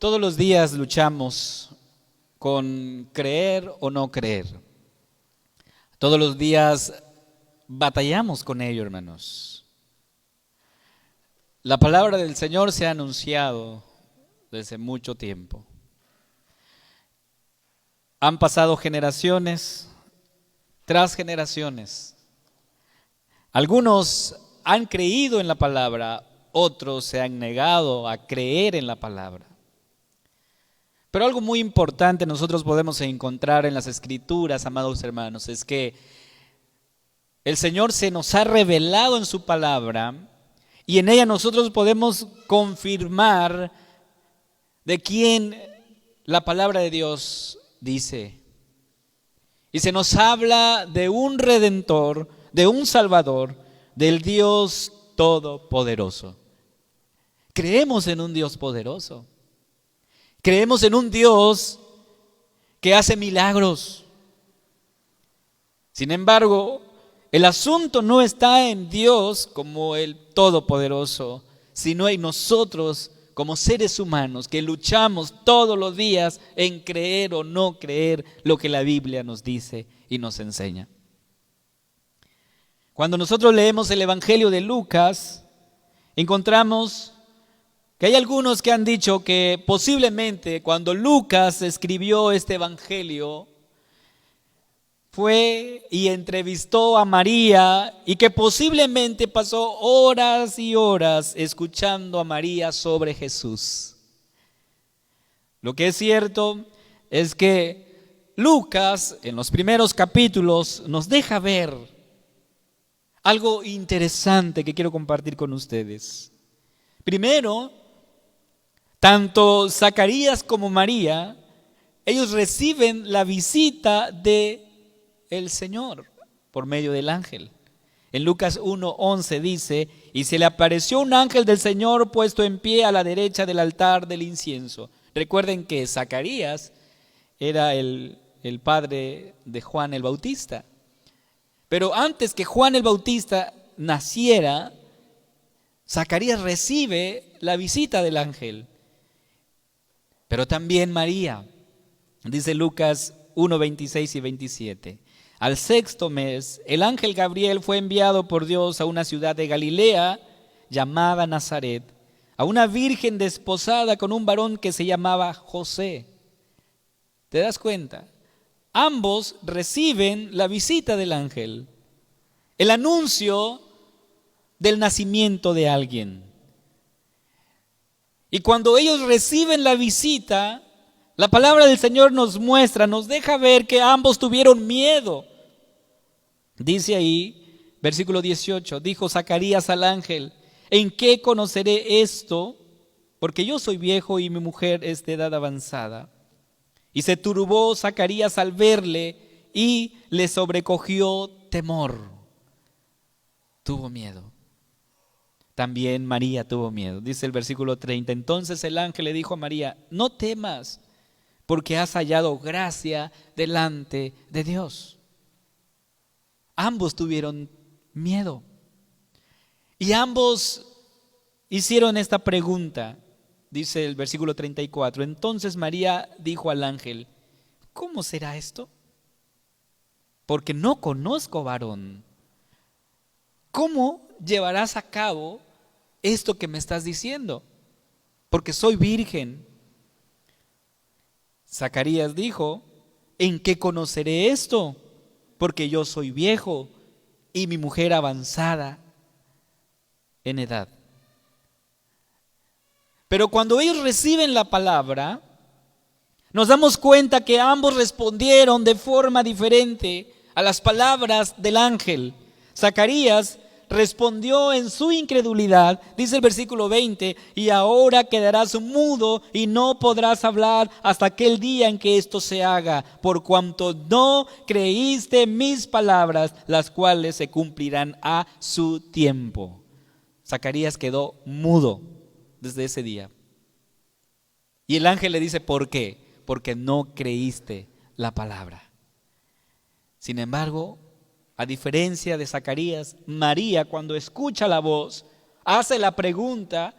Todos los días luchamos con creer o no creer. Todos los días batallamos con ello, hermanos. La palabra del Señor se ha anunciado desde mucho tiempo. Han pasado generaciones tras generaciones. Algunos han creído en la palabra, otros se han negado a creer en la palabra. Pero algo muy importante nosotros podemos encontrar en las Escrituras, amados hermanos, es que el Señor se nos ha revelado en su palabra y en ella nosotros podemos confirmar de quién la palabra de Dios dice. Y se nos habla de un Redentor, de un Salvador, del Dios Todopoderoso. Creemos en un Dios poderoso. Creemos en un Dios que hace milagros. Sin embargo, el asunto no está en Dios como el Todopoderoso, sino en nosotros como seres humanos que luchamos todos los días en creer o no creer lo que la Biblia nos dice y nos enseña. Cuando nosotros leemos el Evangelio de Lucas, encontramos que hay algunos que han dicho que posiblemente cuando Lucas escribió este evangelio fue y entrevistó a María y que posiblemente pasó horas y horas escuchando a María sobre Jesús. Lo que es cierto es que Lucas en los primeros capítulos nos deja ver algo interesante que quiero compartir con ustedes. Primero, tanto Zacarías como María, ellos reciben la visita del Señor por medio del ángel. En Lucas 1:11 dice, y se le apareció un ángel del Señor puesto en pie a la derecha del altar del incienso. Recuerden que Zacarías era el padre de Juan el Bautista. Pero antes que Juan el Bautista naciera, Zacarías recibe la visita del ángel. Pero también María, dice Lucas 1:26 y 27. Al sexto mes, el ángel Gabriel fue enviado por Dios a una ciudad de Galilea llamada Nazaret, a una virgen desposada con un varón que se llamaba José. ¿Te das cuenta? Ambos reciben la visita del ángel, el anuncio del nacimiento de alguien. Y cuando ellos reciben la visita, la palabra del Señor nos muestra, nos deja ver que ambos tuvieron miedo. Dice ahí, versículo 18, dijo Zacarías al ángel, ¿en qué conoceré esto? Porque yo soy viejo y mi mujer es de edad avanzada. Y se turbó Zacarías al verle y le sobrecogió temor. Tuvo miedo. También María tuvo miedo. Dice el versículo 30. Entonces el ángel le dijo a María, no temas, porque has hallado gracia delante de Dios. Ambos tuvieron miedo. Y ambos hicieron esta pregunta. Dice el versículo 34. Entonces María dijo al ángel, ¿cómo será esto? Porque no conozco varón. ¿Cómo llevarás a cabo esto que me estás diciendo? Porque soy virgen. Zacarías dijo, ¿en qué conoceré esto? Porque yo soy viejo y mi mujer avanzada en edad. Pero cuando ellos reciben la palabra, nos damos cuenta que ambos respondieron de forma diferente a las palabras del ángel. Zacarías respondió en su incredulidad, dice el versículo 20, y ahora quedarás mudo y no podrás hablar hasta aquel día en que esto se haga, por cuanto no creíste mis palabras, las cuales se cumplirán a su tiempo. Zacarías quedó mudo desde ese día. Y el ángel le dice, ¿por qué? Porque no creíste la palabra. Sin embargo, a diferencia de Zacarías, María cuando escucha la voz, hace la pregunta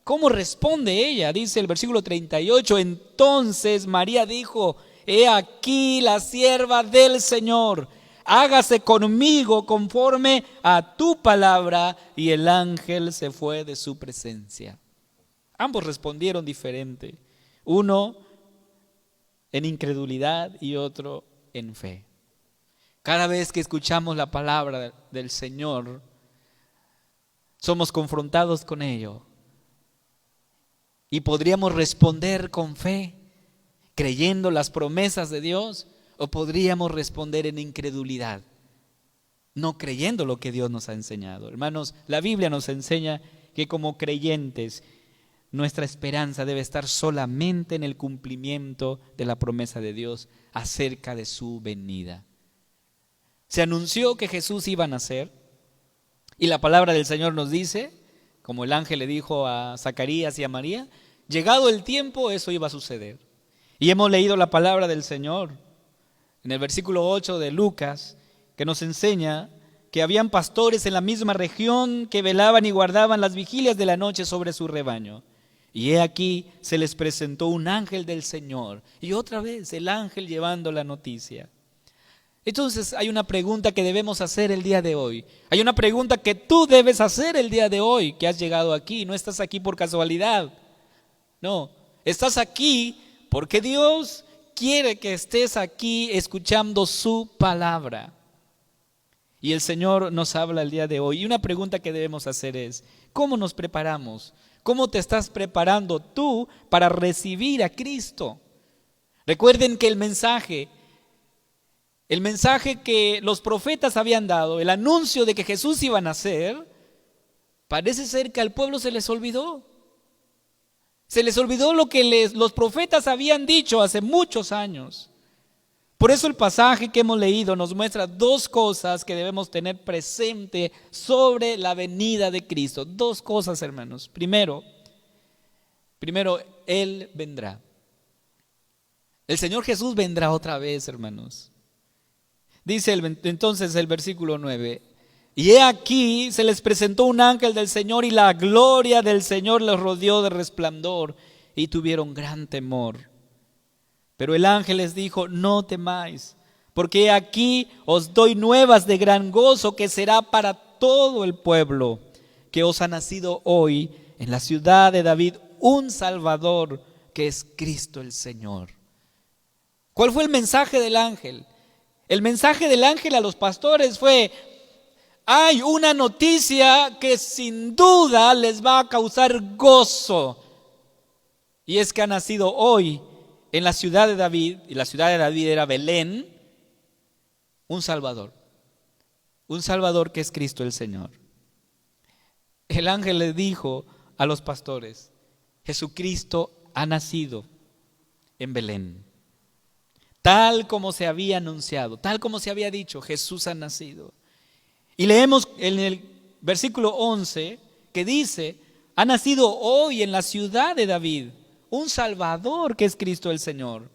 ¿Cómo responde ella? Dice el versículo 38, entonces María dijo, he aquí la sierva del Señor, hágase conmigo conforme a tu palabra. Y el ángel se fue de su presencia. Ambos respondieron diferente, uno en incredulidad y otro en fe. Cada vez que escuchamos la palabra del Señor, somos confrontados con ello. Y podríamos responder con fe, creyendo las promesas de Dios, o podríamos responder en incredulidad, no creyendo lo que Dios nos ha enseñado. Hermanos, la Biblia nos enseña que como creyentes, nuestra esperanza debe estar solamente en el cumplimiento de la promesa de Dios acerca de su venida. Se anunció que Jesús iba a nacer, y la palabra del Señor nos dice, como el ángel le dijo a Zacarías y a María, llegado el tiempo, eso iba a suceder. Y hemos leído la palabra del Señor en el versículo 8 de Lucas, que nos enseña que habían pastores en la misma región que velaban y guardaban las vigilias de la noche sobre su rebaño. Y he aquí se les presentó un ángel del Señor, y otra vez el ángel llevando la noticia. Entonces hay una pregunta que debemos hacer el día de hoy. Hay una pregunta que tú debes hacer el día de hoy, que has llegado aquí. No estás aquí por casualidad. No, estás aquí porque Dios quiere que estés aquí escuchando su palabra. Y el Señor nos habla el día de hoy. Y una pregunta que debemos hacer es, ¿cómo nos preparamos? ¿Cómo te estás preparando tú para recibir a Cristo? Recuerden que el mensaje que los profetas habían dado, el anuncio de que Jesús iba a nacer, parece ser que al pueblo se les olvidó. Se les olvidó lo que los profetas habían dicho hace muchos años. Por eso el pasaje que hemos leído nos muestra dos cosas que debemos tener presente sobre la venida de Cristo. Dos cosas, hermanos. Primero, Él vendrá. El Señor Jesús vendrá otra vez, hermanos. Dice entonces el versículo 9, y he aquí se les presentó un ángel del Señor y la gloria del Señor los rodeó de resplandor y tuvieron gran temor. Pero el ángel les dijo, no temáis, porque he aquí os doy nuevas de gran gozo que será para todo el pueblo, que os ha nacido hoy en la ciudad de David un Salvador, que es Cristo el Señor. ¿Cuál fue el mensaje del ángel? El mensaje del ángel a los pastores fue, hay una noticia que sin duda les va a causar gozo. Y es que ha nacido hoy en la ciudad de David, y la ciudad de David era Belén, un Salvador que es Cristo el Señor. El ángel le dijo a los pastores, Jesucristo ha nacido en Belén. Tal como se había anunciado, tal como se había dicho, Jesús ha nacido. Y leemos en el versículo 11 que dice, ha nacido hoy en la ciudad de David un Salvador que es Cristo el Señor.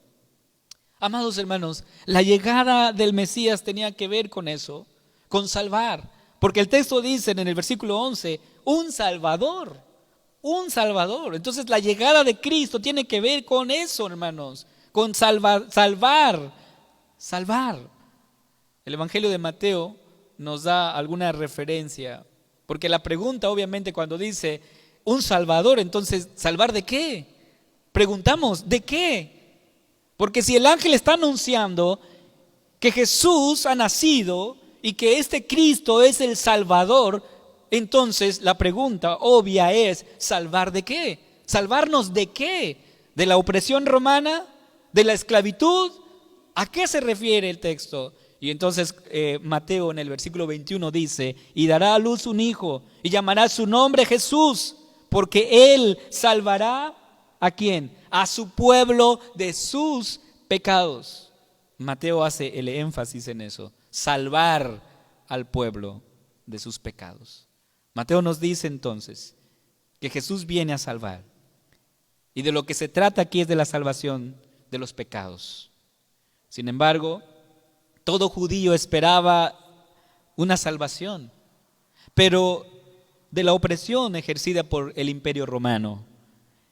Amados hermanos, la llegada del Mesías tenía que ver con eso, con salvar. Porque el texto dice en el versículo 11, un Salvador. Entonces la llegada de Cristo tiene que ver con eso, hermanos. Con salvar. El Evangelio de Mateo nos da alguna referencia, porque la pregunta obviamente cuando dice un Salvador, entonces, ¿salvar de qué? Preguntamos, ¿de qué? Porque si el ángel está anunciando que Jesús ha nacido y que este Cristo es el Salvador, entonces la pregunta obvia es, ¿salvar de qué? ¿Salvarnos de qué? ¿De la opresión romana? ¿De la esclavitud? ¿A qué se refiere el texto? Y entonces Mateo en el versículo 21 dice, y dará a luz un hijo, y llamará su nombre Jesús, porque él salvará ¿a quién? A su pueblo de sus pecados. Mateo hace el énfasis en eso, salvar al pueblo de sus pecados. Mateo nos dice entonces que Jesús viene a salvar. Y de lo que se trata aquí es de la salvación de los pecados. Sin embargo, todo judío esperaba una salvación, pero de la opresión ejercida por el Imperio Romano.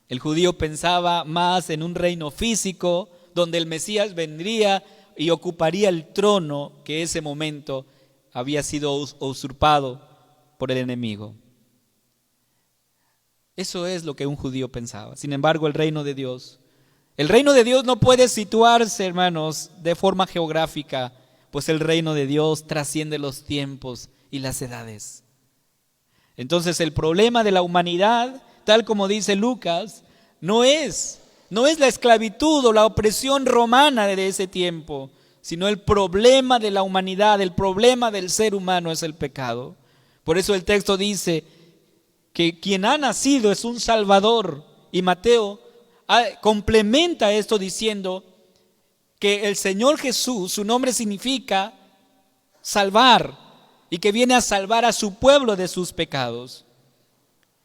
El judío pensaba más en un reino físico donde el Mesías vendría y ocuparía el trono que en ese momento había sido usurpado por el enemigo. Eso es lo que un judío pensaba. Sin embargo, el reino de Dios no puede situarse, hermanos, de forma geográfica, pues el reino de Dios trasciende los tiempos y las edades. Entonces, el problema de la humanidad, tal como dice Lucas, no es la esclavitud o la opresión romana de ese tiempo, sino el problema de la humanidad, el problema del ser humano es el pecado. Por eso el texto dice que quien ha nacido es un Salvador, y Mateo complementa esto diciendo que el Señor Jesús, su nombre significa salvar, y que viene a salvar a su pueblo de sus pecados.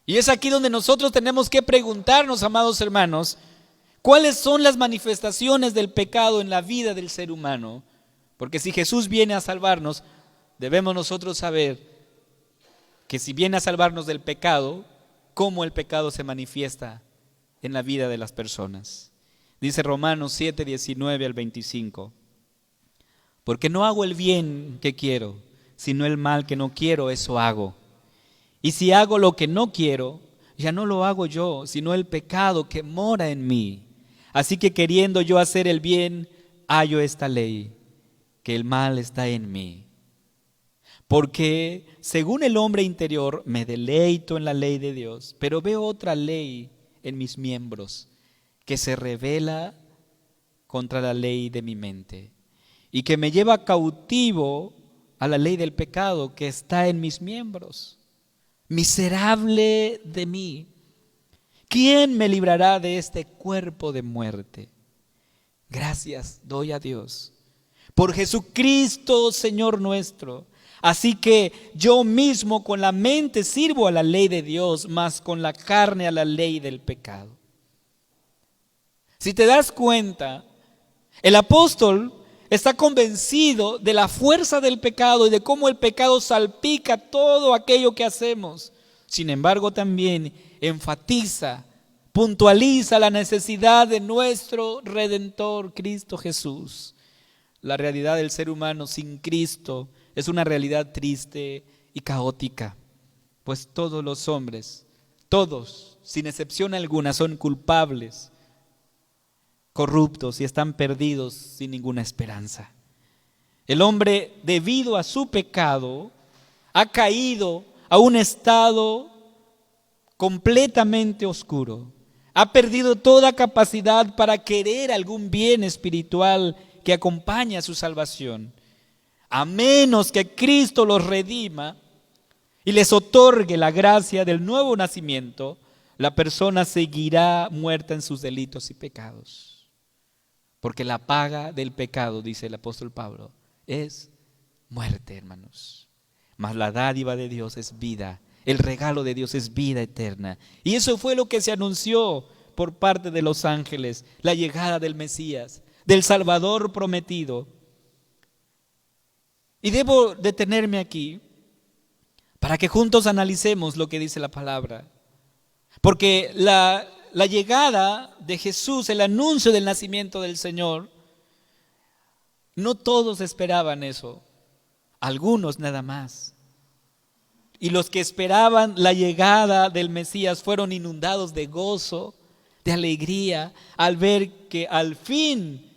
Y es aquí donde nosotros tenemos que preguntarnos, amados hermanos, ¿cuáles son las manifestaciones del pecado en la vida del ser humano? Porque si Jesús viene a salvarnos, debemos nosotros saber que si viene a salvarnos del pecado, cómo el pecado se manifiesta en la vida de las personas. Dice Romanos 7, 19 al 25. Porque no hago el bien que quiero, sino el mal que no quiero, eso hago. Y si hago lo que no quiero, ya no lo hago yo, sino el pecado que mora en mí. Así que queriendo yo hacer el bien, hallo esta ley, que el mal está en mí. Porque según el hombre interior me deleito en la ley de Dios, pero veo otra ley en mis miembros, que se rebela contra la ley de mi mente, y que me lleva cautivo a la ley del pecado que está en mis miembros. Miserable de mí, ¿quién me librará de este cuerpo de muerte? Gracias doy a Dios por Jesucristo, Señor nuestro. Así que yo mismo con la mente sirvo a la ley de Dios, mas con la carne a la ley del pecado. Si te das cuenta, el apóstol está convencido de la fuerza del pecado y de cómo el pecado salpica todo aquello que hacemos. Sin embargo, también enfatiza, puntualiza la necesidad de nuestro Redentor, Cristo Jesús. La realidad del ser humano sin Cristo es una realidad triste y caótica, pues todos los hombres, todos, sin excepción alguna, son culpables, corruptos y están perdidos sin ninguna esperanza. El hombre, debido a su pecado, ha caído a un estado completamente oscuro. Ha perdido toda capacidad para querer algún bien espiritual que acompañe a su salvación. A menos que Cristo los redima y les otorgue la gracia del nuevo nacimiento, la persona seguirá muerta en sus delitos y pecados. Porque la paga del pecado, dice el apóstol Pablo, es muerte, hermanos. Mas la dádiva de Dios es vida. El regalo de Dios es vida eterna. Y eso fue lo que se anunció por parte de los ángeles, la llegada del Mesías, del Salvador prometido. Y debo detenerme aquí para que juntos analicemos lo que dice la palabra. Porque la llegada de Jesús, el anuncio del nacimiento del Señor, no todos esperaban eso, algunos nada más. Y los que esperaban la llegada del Mesías fueron inundados de gozo, de alegría, al ver que al fin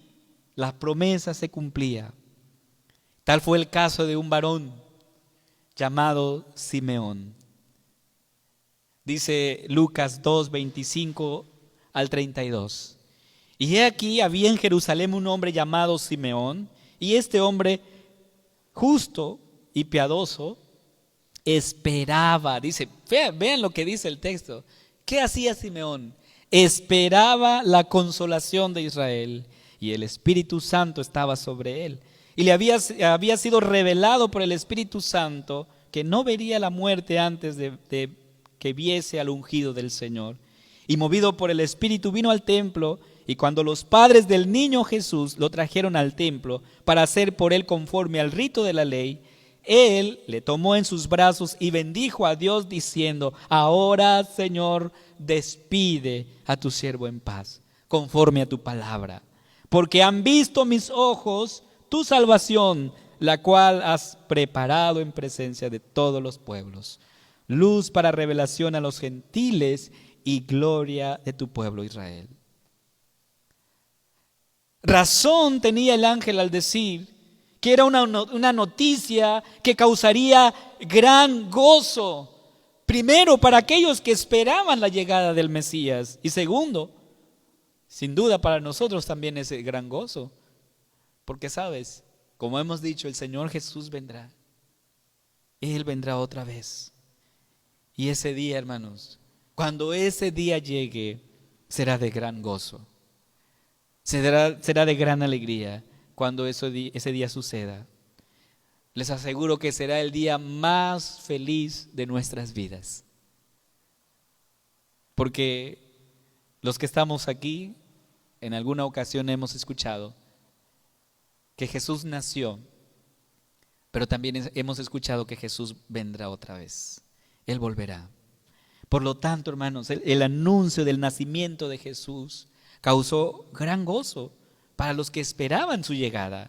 la promesa se cumplía. Tal fue el caso de un varón llamado Simeón. Dice Lucas 2, 25 al 32. Y he aquí había en Jerusalén un hombre llamado Simeón, y este hombre justo y piadoso esperaba, dice, vean lo que dice el texto. ¿Qué hacía Simeón? Esperaba la consolación de Israel, y el Espíritu Santo estaba sobre él. Y le había sido revelado por el Espíritu Santo que no vería la muerte antes de que viese al ungido del Señor. Y movido por el Espíritu vino al templo, y cuando los padres del niño Jesús lo trajeron al templo para hacer por él conforme al rito de la ley, Él le tomó en sus brazos y bendijo a Dios diciendo: ahora, Señor, despide a tu siervo en paz, conforme a tu palabra. Porque han visto mis ojos tu salvación, la cual has preparado en presencia de todos los pueblos, luz para revelación a los gentiles y gloria de tu pueblo Israel. Razón tenía el ángel al decir que era una noticia que causaría gran gozo. Primero, para aquellos que esperaban la llegada del Mesías. Y segundo, sin duda para nosotros también es gran gozo. Porque sabes, como hemos dicho, el Señor Jesús vendrá. Él vendrá otra vez. Y ese día, hermanos, cuando ese día llegue, será de gran gozo. Será de gran alegría cuando ese día suceda. Les aseguro que será el día más feliz de nuestras vidas. Porque los que estamos aquí, en alguna ocasión hemos escuchado que Jesús nació, pero también hemos escuchado que Jesús vendrá otra vez. Él volverá. Por lo tanto, hermanos, el anuncio del nacimiento de Jesús causó gran gozo para los que esperaban su llegada.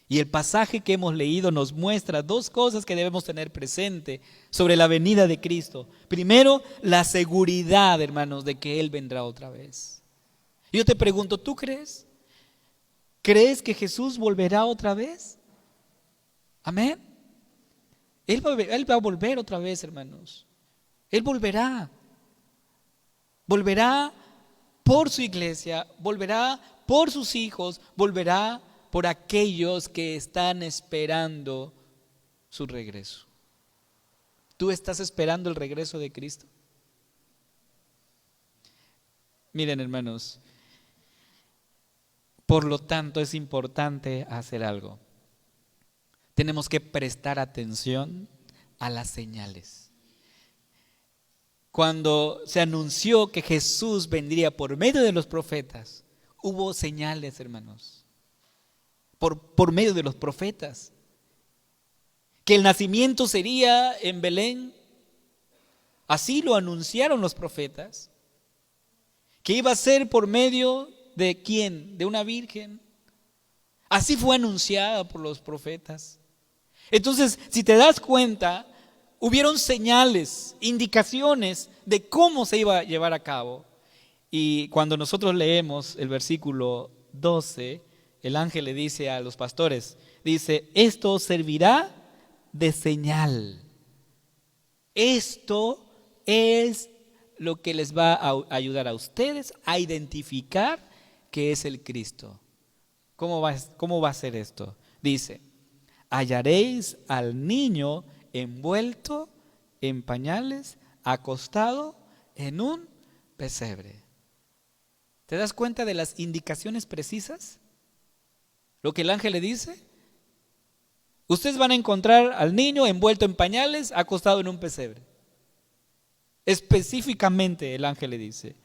Y el pasaje que hemos leído nos muestra dos cosas que debemos tener presente sobre la venida de Cristo. Primero, la seguridad, hermanos, de que Él vendrá otra vez. Y yo te pregunto, ¿tú crees? ¿Crees que Jesús volverá otra vez? Amén. Él va a volver otra vez, hermanos. Él volverá. Volverá por su iglesia, volverá por sus hijos, volverá por aquellos que están esperando su regreso. ¿Tú estás esperando el regreso de Cristo? Miren, hermanos, por lo tanto es importante hacer algo. Tenemos que prestar atención a las señales. Cuando se anunció que Jesús vendría por medio de los profetas, hubo señales, hermanos, por medio de los profetas. Que el nacimiento sería en Belén, así lo anunciaron los profetas. Que iba a ser por medio de ¿quién? De una virgen. Así fue anunciada por los profetas. Entonces, si te das cuenta, hubieron señales, indicaciones de cómo se iba a llevar a cabo. Y cuando nosotros leemos el versículo 12, el ángel le dice a los pastores, dice, esto servirá de señal. Esto es lo que les va a ayudar a ustedes a identificar que es el Cristo. ¿Cómo va a ser esto? Dice, hallaréis al niño envuelto en pañales, acostado en un pesebre. ¿Te das cuenta de las indicaciones precisas? Lo que el ángel le dice. Ustedes van a encontrar al niño envuelto en pañales, acostado en un pesebre. Específicamente el ángel le dice.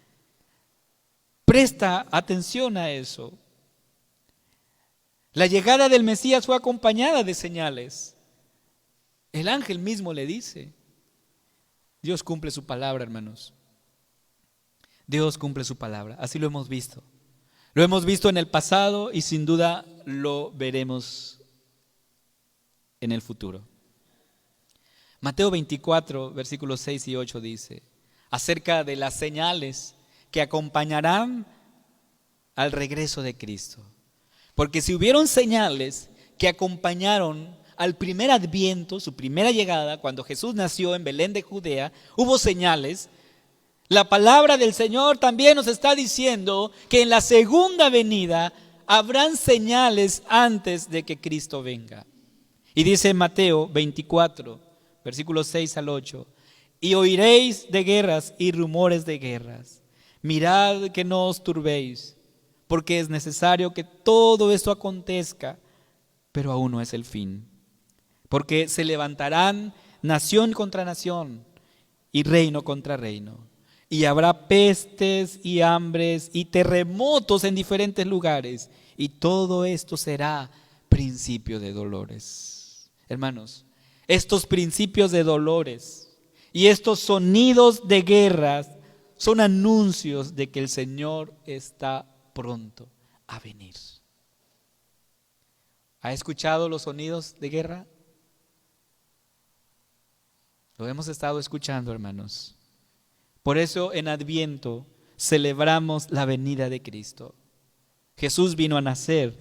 Presta atención a eso. La llegada del Mesías fue acompañada de señales. El ángel mismo le dice. Dios cumple su palabra, hermanos. Dios cumple su palabra. Así lo hemos visto. Lo hemos visto en el pasado y sin duda lo veremos en el futuro. Mateo 24, versículos 6 y 8 dice, acerca de las señales que acompañarán al regreso de Cristo. Porque si hubieron señales que acompañaron al primer adviento, su primera llegada, cuando Jesús nació en Belén de Judea, hubo señales. La palabra del Señor también nos está diciendo que en la segunda venida habrán señales antes de que Cristo venga. Y dice Mateo 24, versículos 6 al 8, y oiréis de guerras y rumores de guerras. Mirad que no os turbéis, porque es necesario que todo esto acontezca, pero aún no es el fin. Porque se levantarán nación contra nación y reino contra reino. Y habrá pestes y hambres y terremotos en diferentes lugares. Y todo esto será principio de dolores. hermanos, estos principios de dolores y estos sonidos de guerras son anuncios de que el Señor está pronto a venir. ¿Ha escuchado los sonidos de guerra? Lo hemos estado escuchando, hermanos. Por eso en Adviento celebramos la venida de Cristo. Jesús vino a nacer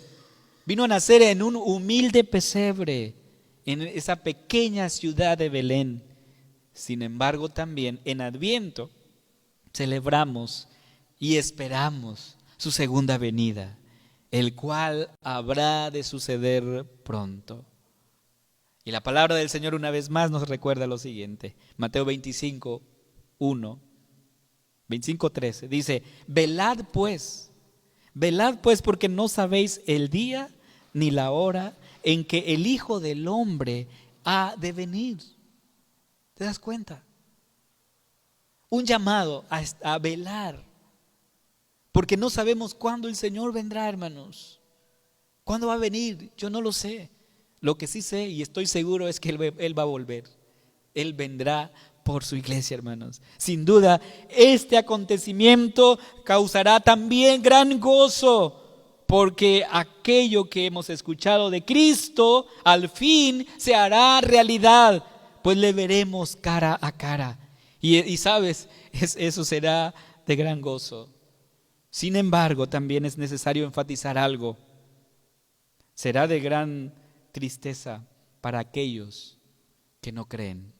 en un humilde pesebre, en esa pequeña ciudad de Belén. Sin embargo, también en Adviento celebramos y esperamos su segunda venida, el cual habrá de suceder pronto. Y la palabra del Señor una vez más nos recuerda lo siguiente. Mateo 25:1, 25:13 dice: velad pues porque no sabéis el día ni la hora en que el Hijo del Hombre ha de venir. ¿Te das cuenta? Un llamado a velar, porque no sabemos cuándo el Señor vendrá, hermanos. ¿Cuándo va a venir? Yo no lo sé. Lo que sí sé y estoy seguro es que Él va a volver. Él vendrá por su iglesia, hermanos. Sin duda, este acontecimiento causará también gran gozo, porque aquello que hemos escuchado de Cristo al fin se hará realidad, pues le veremos cara a cara. Y sabes, eso será de gran gozo. Sin embargo, también es necesario enfatizar algo. Será de gran tristeza para aquellos que no creen.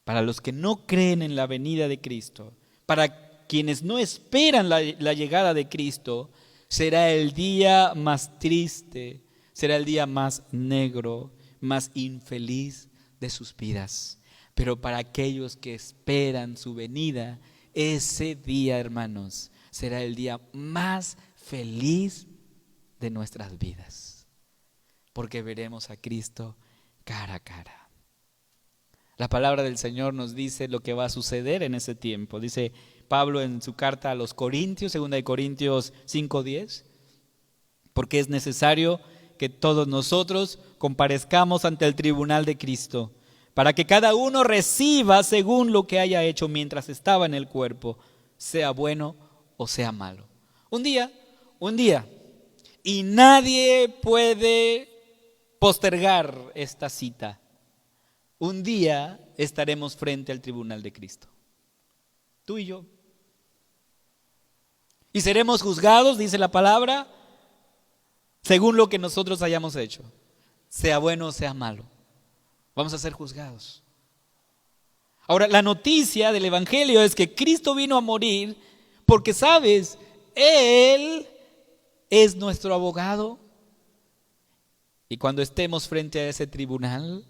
Para los que no creen en la venida de Cristo, para quienes no esperan la llegada de Cristo, será el día más triste, será el día más negro, más infeliz de sus vidas. Pero para aquellos que esperan su venida, ese día, hermanos, será el día más feliz de nuestras vidas, porque veremos a Cristo cara a cara. La palabra del Señor nos dice lo que va a suceder en ese tiempo. Dice Pablo en su carta a los Corintios, 2 Corintios 5:10, porque es necesario que todos nosotros comparezcamos ante el tribunal de Cristo, para que cada uno reciba según lo que haya hecho mientras estaba en el cuerpo, sea bueno o sea malo. Un día, y nadie puede postergar esta cita. Un día estaremos frente al tribunal de Cristo, tú y yo. Y seremos juzgados, dice la palabra, según lo que nosotros hayamos hecho, sea bueno o sea malo. Vamos a ser juzgados. Ahora, la noticia del Evangelio es que Cristo vino a morir porque, ¿sabes? Él es nuestro abogado. Y cuando estemos frente a ese tribunal,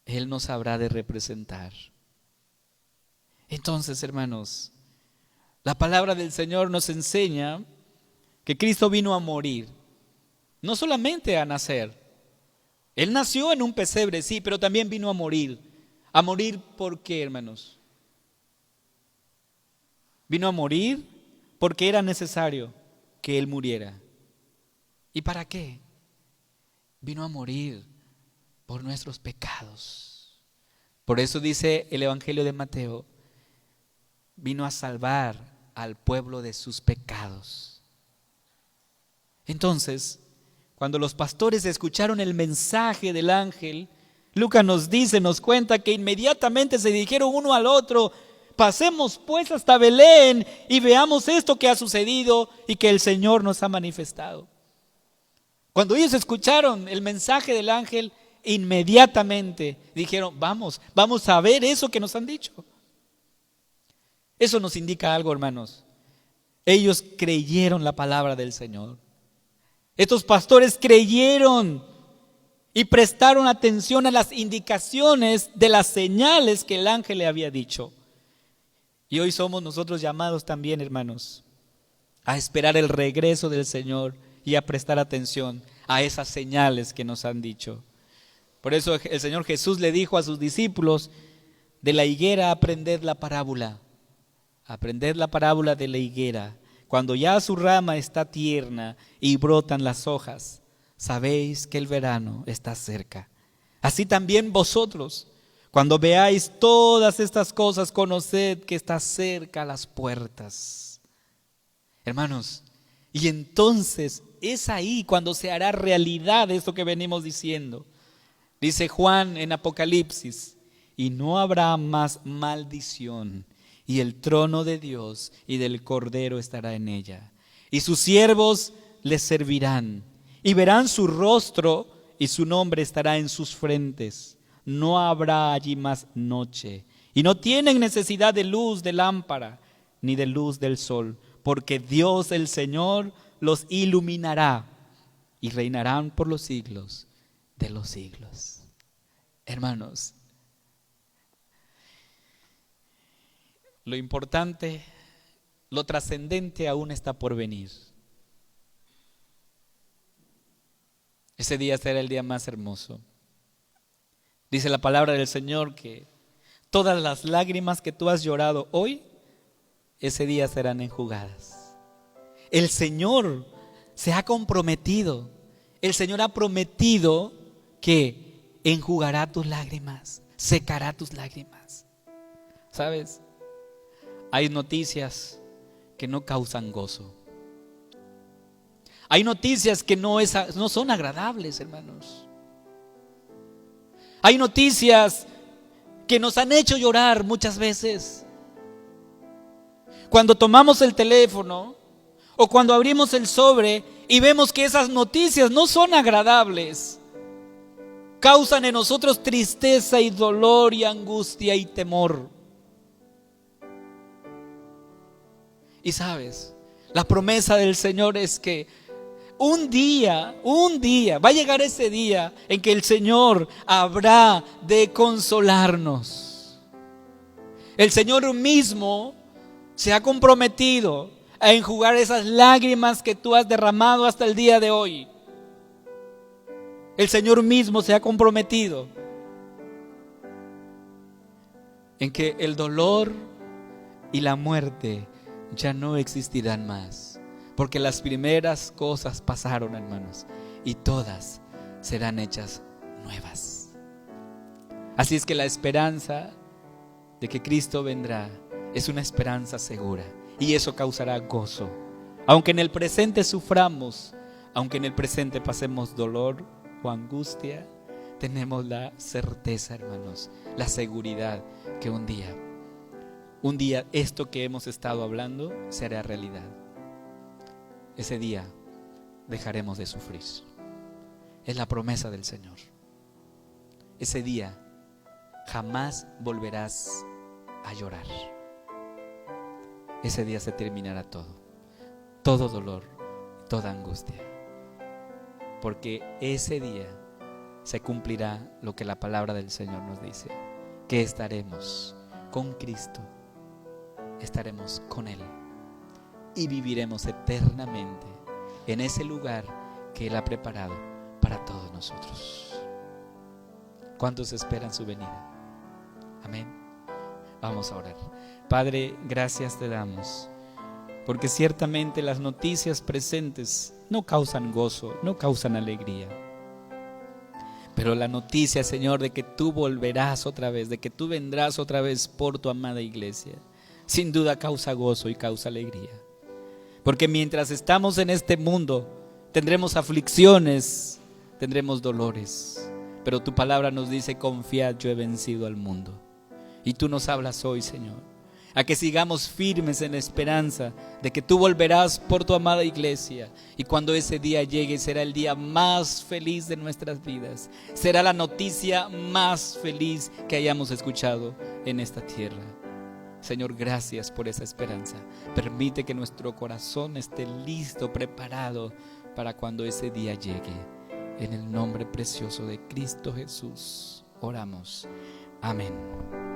Él nos habrá de representar. Entonces, hermanos, la palabra del Señor nos enseña que Cristo vino a morir, no solamente a nacer. Él nació en un pesebre, sí, pero también vino a morir. ¿A morir por qué, hermanos? Vino a morir porque era necesario que Él muriera. ¿Y para qué? Vino a morir por nuestros pecados. Por eso dice el Evangelio de Mateo, vino a salvar al pueblo de sus pecados. Entonces, cuando los pastores escucharon el mensaje del ángel, Lucas nos cuenta que inmediatamente se dijeron uno al otro: pasemos pues hasta Belén y veamos esto que ha sucedido y que el Señor nos ha manifestado. Cuando ellos escucharon el mensaje del ángel, inmediatamente dijeron: vamos a ver eso que nos han dicho. Eso nos indica algo, hermanos. Ellos creyeron la palabra del Señor. Estos pastores creyeron y prestaron atención a las indicaciones de las señales que el ángel le había dicho. Y hoy somos nosotros llamados también, hermanos, a esperar el regreso del Señor y a prestar atención a esas señales que nos han dicho. Por eso el Señor Jesús le dijo a sus discípulos: de la higuera aprended la parábola. Aprended la parábola de la higuera. Cuando ya su rama está tierna y brotan las hojas, sabéis que el verano está cerca. Así también vosotros, cuando veáis todas estas cosas, conoced que está cerca a las puertas. Hermanos, y entonces es ahí cuando se hará realidad esto que venimos diciendo. Dice Juan en Apocalipsis: y no habrá más maldición, y el trono de Dios y del Cordero estará en ella, y sus siervos les servirán, y verán su rostro, y su nombre estará en sus frentes. No habrá allí más noche, y no tienen necesidad de luz de lámpara, ni de luz del sol, porque Dios el Señor los iluminará, y reinarán por los siglos de los siglos. Hermanos, lo importante, lo trascendente aún está por venir. Ese día será el día más hermoso. Dice la palabra del Señor que todas las lágrimas que tú has llorado hoy, ese día serán enjugadas. El Señor se ha comprometido. El Señor ha prometido que enjugará tus lágrimas, secará tus lágrimas. ¿Sabes? Hay noticias que no causan gozo. Hay noticias que no son agradables, hermanos. Hay noticias que nos han hecho llorar muchas veces. Cuando tomamos el teléfono o cuando abrimos el sobre y vemos que esas noticias no son agradables, causan en nosotros tristeza y dolor y angustia y temor. Y sabes, la promesa del Señor es que un día, va a llegar ese día en que el Señor habrá de consolarnos. El Señor mismo se ha comprometido a enjugar esas lágrimas que tú has derramado hasta el día de hoy. El Señor mismo se ha comprometido en que el dolor y la muerte ya no existirán más. Porque las primeras cosas pasaron, hermanos, y todas serán hechas nuevas. Así es que la esperanza de que Cristo vendrá es una esperanza segura, y eso causará gozo. Aunque en el presente suframos, aunque en el presente pasemos dolor o angustia, tenemos la certeza, hermanos, la seguridad que un día esto que hemos estado hablando será realidad. Ese día dejaremos de sufrir. Es la promesa del Señor. Ese día jamás volverás a llorar. Ese día se terminará todo dolor, toda angustia. Porque ese día se cumplirá lo que la palabra del Señor nos dice, que estaremos con Cristo, estaremos con Él. Y viviremos eternamente en ese lugar que Él ha preparado para todos nosotros. ¿Cuántos esperan su venida? Amén. Vamos a orar. Padre, gracias te damos, porque ciertamente las noticias presentes no causan gozo, no causan alegría. Pero la noticia, Señor, de que tú volverás otra vez, de que tú vendrás otra vez por tu amada iglesia, sin duda causa gozo y causa alegría. Porque mientras estamos en este mundo, tendremos aflicciones, tendremos dolores. Pero tu palabra nos dice: confiad, yo he vencido al mundo. Y tú nos hablas hoy, Señor, a que sigamos firmes en la esperanza de que tú volverás por tu amada iglesia. Y cuando ese día llegue, será el día más feliz de nuestras vidas. Será la noticia más feliz que hayamos escuchado en esta tierra. Señor, gracias por esa esperanza. Permite que nuestro corazón esté listo, preparado para cuando ese día llegue. En el nombre precioso de Cristo Jesús oramos. Amén.